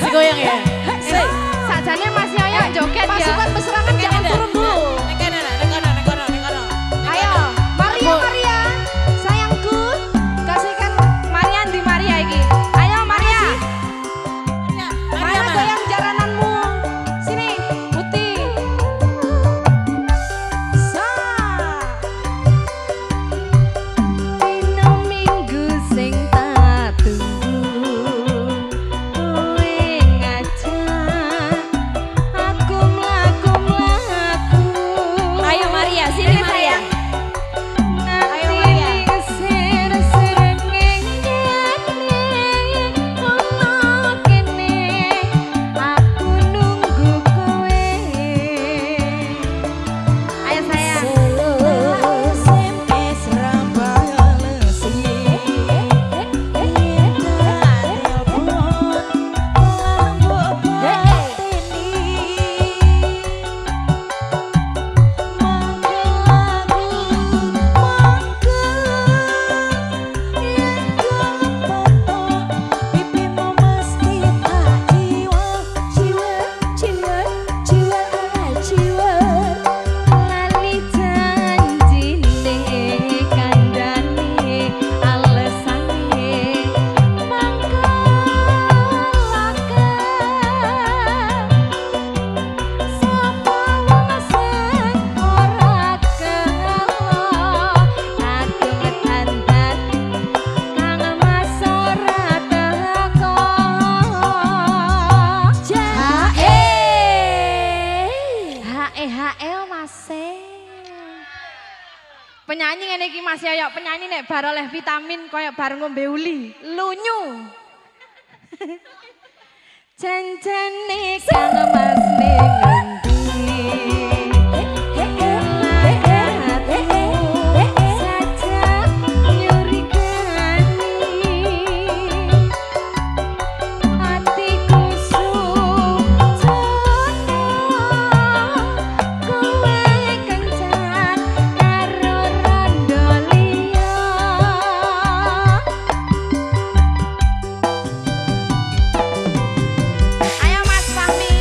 masih goyang ya. Sajane Mas Yoyo joget ya. Pasukan peserangan jangan turun dulu. Ayo, Maria, Maria, sayangku, kasihkan Maria di Maria iki. Ayo Maria. mana goyang jarananmu. Sini, Putih. Sa. Dino minggu sing tak tunggu kowe ngajak aku mlaku. Ayo Maria, sini Maria. Ayo Maria. Ser-ser ngene ono kene aku nunggu kowe. Ayo sayang. SMP Surabaya Lesi. Lali janjine kandhane alesane mangka sapa wong sing ora kelo aku ngedandan kang mas ora teko hae Mas. Penyanyi ngene iki Mas Yoyo, penyanyi nek bar oleh vitamin koyo bar ngombe uli, lunyu. Janjane kang Mas ning endi? Sajak nyurigani atiku sujono kowe kencan karo rondo liya. Ayo Mas Fahmi.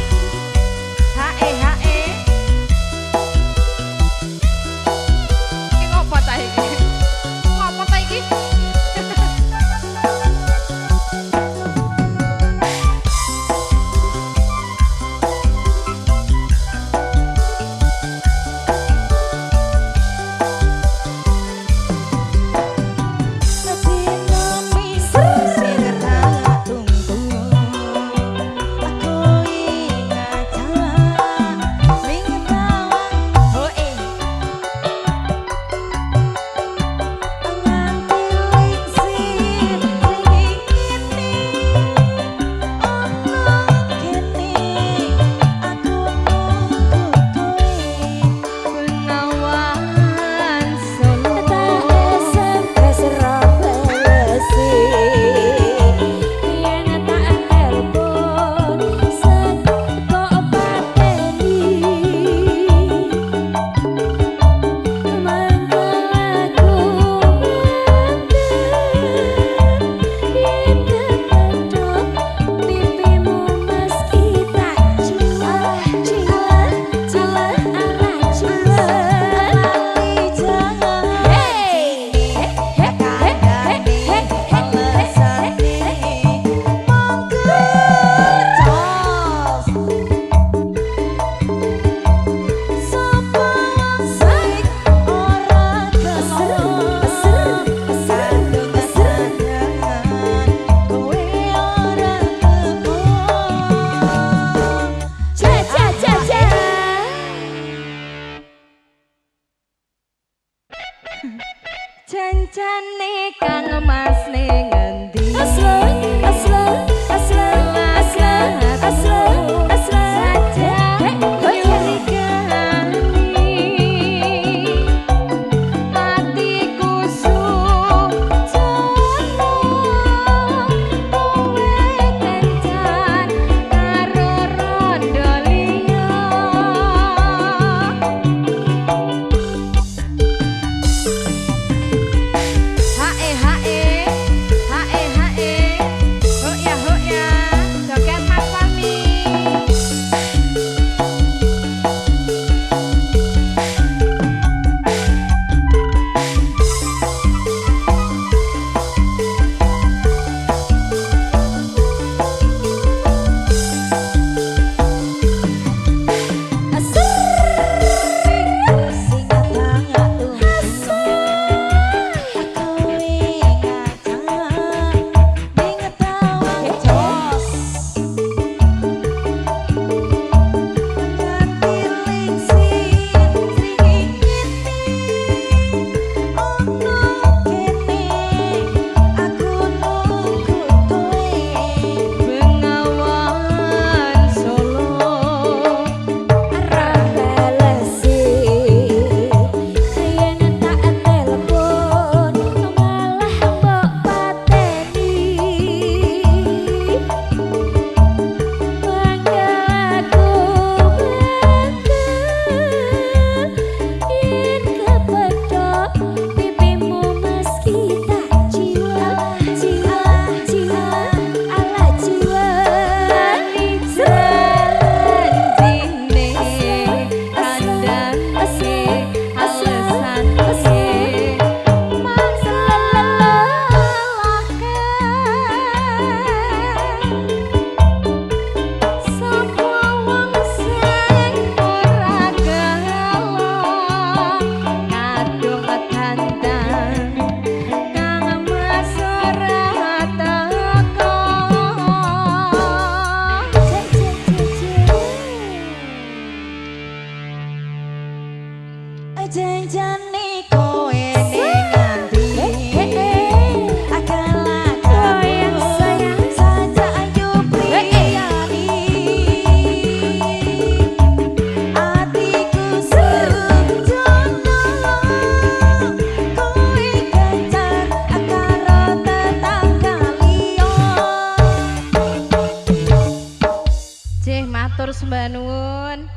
sembah nuwun.